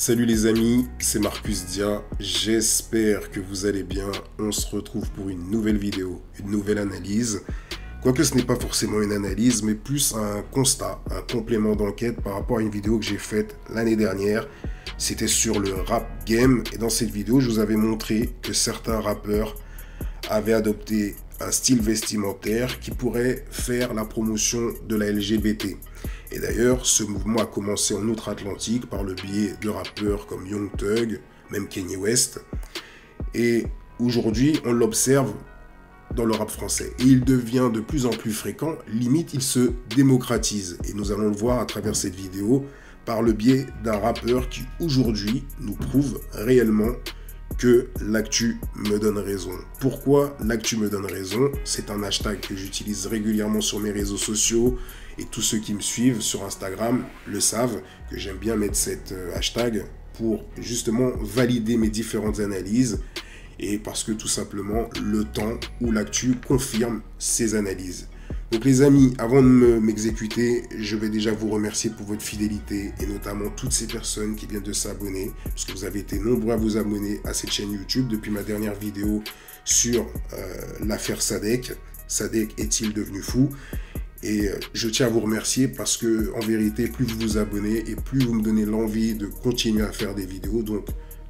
Salut les amis, c'est Marcus Dia, j'espère que vous allez bien. On se retrouve pour une nouvelle vidéo, une nouvelle analyse. Quoique ce n'est pas forcément une analyse, mais plus un constat, un complément d'enquête par rapport à une vidéo que j'ai faite l'année dernière. C'était sur le rap game et dans cette vidéo, je vous avais montré que certains rappeurs avaient adopté un style vestimentaire qui pourrait faire la promotion de la LGBT. Et d'ailleurs, ce mouvement a commencé en outre-Atlantique par le biais de rappeurs comme Young Thug, même Kanye West. Et aujourd'hui, on l'observe dans le rap français. Et il devient de plus en plus fréquent, limite il se démocratise. Et nous allons le voir à travers cette vidéo par le biais d'un rappeur qui aujourd'hui nous prouve réellement que l'actu me donne raison. Pourquoi l'actu me donne raison? C'est un hashtag que j'utilise régulièrement sur mes réseaux sociaux et tous ceux qui me suivent sur Instagram le savent que j'aime bien mettre cet hashtag pour justement valider mes différentes analyses et parce que tout simplement le temps ou l'actu confirme ces analyses. Donc les amis, avant de m'exécuter, je vais déjà vous remercier pour votre fidélité et notamment toutes ces personnes qui viennent de s'abonner, parce que vous avez été nombreux à vous abonner à cette chaîne YouTube depuis ma dernière vidéo sur l'affaire Sadek. Sadek est-il devenu fou? Et je tiens à vous remercier parce que en vérité, plus vous vous abonnez et plus vous me donnez l'envie de continuer à faire des vidéos. Donc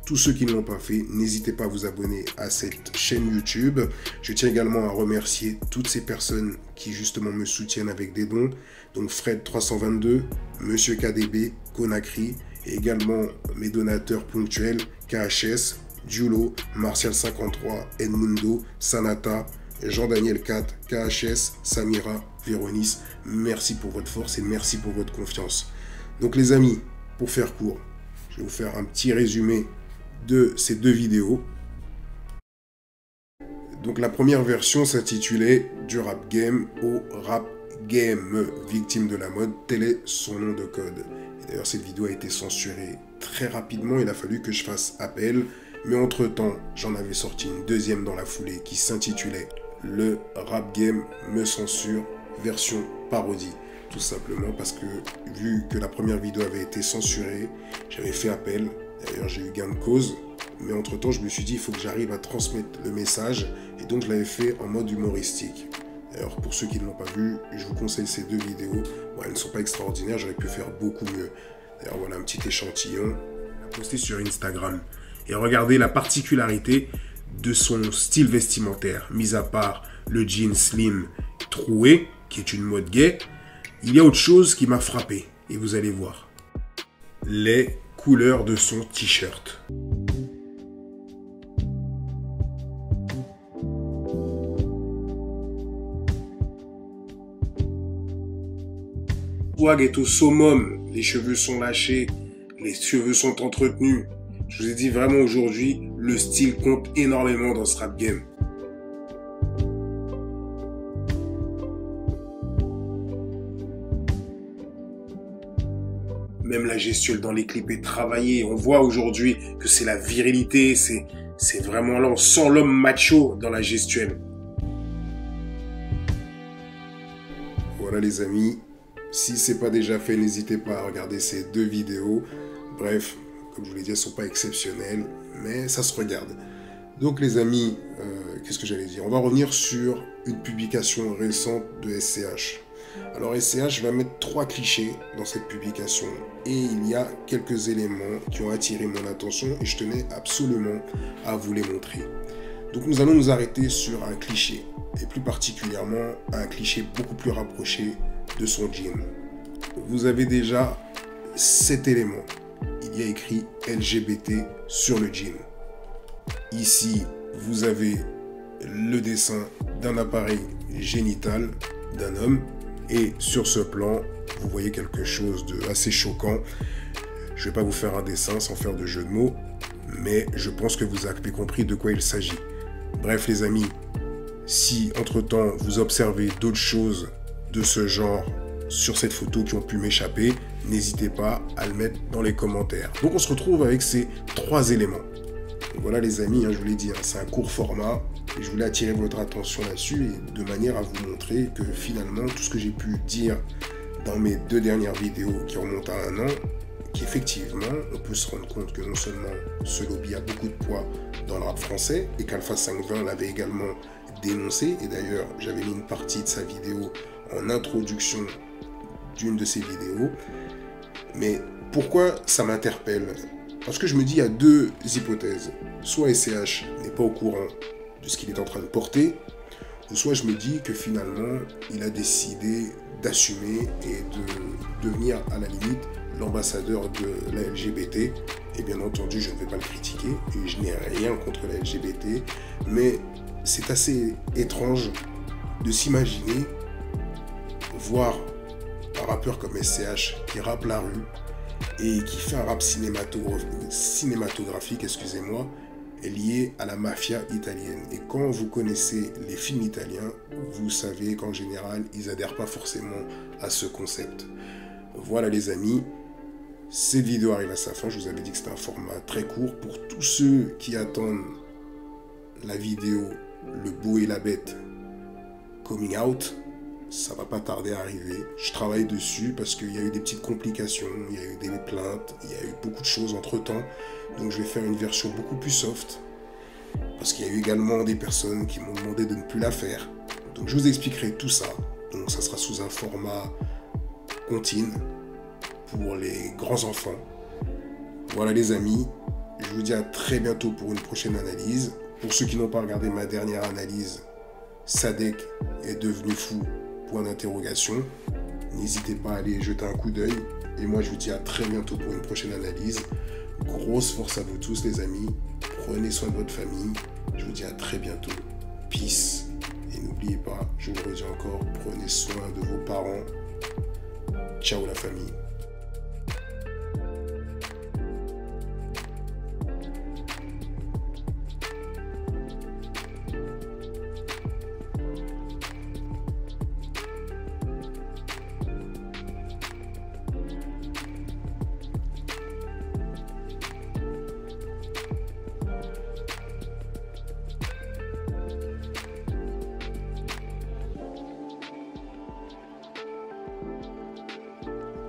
tous ceux qui ne l'ont pas fait, n'hésitez pas à vous abonner à cette chaîne YouTube. Je tiens également à remercier toutes ces personnes qui justement me soutiennent avec des dons. Donc Fred322, Monsieur KDB, Conakry et également mes donateurs ponctuels, KHS, Diulo, Martial53, Edmundo, Sanata, Jean-Daniel 4, KHS, Samira, Véronis. Merci pour votre force et merci pour votre confiance. Donc les amis, pour faire court, je vais vous faire un petit résumé de ces deux vidéos. Donc la première version s'intitulait Du rap game au rap game, victime de la mode, tel est son nom de code. Et d'ailleurs cette vidéo a été censurée très rapidement, il a fallu que je fasse appel, mais entre temps j'en avais sorti une deuxième dans la foulée qui s'intitulait Le rap game me censure, version parodie. Tout simplement parce que vu que la première vidéo avait été censurée, j'avais fait appel. D'ailleurs, j'ai eu gain de cause, mais entre-temps, je me suis dit, il faut que j'arrive à transmettre le message, et donc je l'avais fait en mode humoristique. D'ailleurs, pour ceux qui ne l'ont pas vu, je vous conseille ces deux vidéos. Bon, elles ne sont pas extraordinaires, j'aurais pu faire beaucoup mieux. D'ailleurs, voilà un petit échantillon à poster sur Instagram. Et regardez la particularité de son style vestimentaire, mis à part le jean slim troué, qui est une mode gay, il y a autre chose qui m'a frappé, et vous allez voir. Les couleur de son t-shirt. Swag est au summum, les cheveux sont lâchés, les cheveux sont entretenus. Je vous ai dit vraiment aujourd'hui, le style compte énormément dans ce rap game. Même la gestuelle dans les clips est travaillée. On voit aujourd'hui que c'est la virilité, c'est vraiment là, on sent l'homme macho dans la gestuelle. Voilà les amis, si ce n'est pas déjà fait, n'hésitez pas à regarder ces deux vidéos. Bref, comme je vous l'ai dit, elles ne sont pas exceptionnelles, mais ça se regarde. Donc les amis, qu'est-ce que j'allais dire? On va revenir sur une publication récente de SCH. Alors SCH va mettre 3 clichés dans cette publication et il y a quelques éléments qui ont attiré mon attention et je tenais absolument à vous les montrer. Donc nous allons nous arrêter sur un cliché et plus particulièrement un cliché beaucoup plus rapproché de son jean. Vous avez déjà cet élément. Il y a écrit LGBT sur le jean. Ici, vous avez le dessin d'un appareil génital d'un homme. Et sur ce plan, vous voyez quelque chose de assez choquant. Je ne vais pas vous faire un dessin sans faire de jeu de mots, mais je pense que vous avez compris de quoi il s'agit. Bref les amis, si entre-temps vous observez d'autres choses de ce genre sur cette photo qui ont pu m'échapper, n'hésitez pas à le mettre dans les commentaires. Donc on se retrouve avec ces 3 éléments. Donc voilà les amis, je vous l'ai dit, c'est un court format. Et je voulais attirer votre attention là-dessus et de manière à vous montrer que finalement tout ce que j'ai pu dire dans mes 2 dernières vidéos qui remontent à 1 an, qu'effectivement, on peut se rendre compte que non seulement ce lobby a beaucoup de poids dans le rap français et qu'Alpha 520 l'avait également dénoncé, et d'ailleurs j'avais mis une partie de sa vidéo en introduction d'une de ses vidéos. Mais pourquoi ça m'interpelle? Parce que je me dis, il y a deux hypothèses. Soit SCH n'est pas au courant de ce qu'il est en train de porter, ou soit je me dis que finalement, il a décidé d'assumer et de devenir à la limite l'ambassadeur de la LGBT. Et bien entendu, je ne vais pas le critiquer, et je n'ai rien contre la LGBT, mais c'est assez étrange de s'imaginer voir un rappeur comme SCH qui rappe la rue et qui fait un rap cinématographique, excusez-moi, lié à la mafia italienne. Et quand vous connaissez les films italiens, vous savez qu'en général, ils adhèrent pas forcément à ce concept. Voilà les amis, cette vidéo arrive à sa fin. Je vous avais dit que c'était un format très court. Pour tous ceux qui attendent la vidéo Le Beau et la Bête coming out, ça va pas tarder à arriver. Je travaille dessus parce qu'il y a eu des petites complications, il y a eu des plaintes, il y a eu beaucoup de choses entre temps. Donc je vais faire une version beaucoup plus soft. Parce qu'il y a eu également des personnes qui m'ont demandé de ne plus la faire. Donc je vous expliquerai tout ça. Donc ça sera sous un format continu pour les grands enfants. Voilà les amis, je vous dis à très bientôt pour une prochaine analyse. Pour ceux qui n'ont pas regardé ma dernière analyse, Sadek est devenu fou, point d'interrogation. N'hésitez pas à aller jeter un coup d'œil. Et moi je vous dis à très bientôt pour une prochaine analyse. Grosse force à vous tous les amis. Prenez soin de votre famille. Je vous dis à très bientôt. Peace. Et n'oubliez pas, je vous le redis encore, prenez soin de vos parents. Ciao la famille.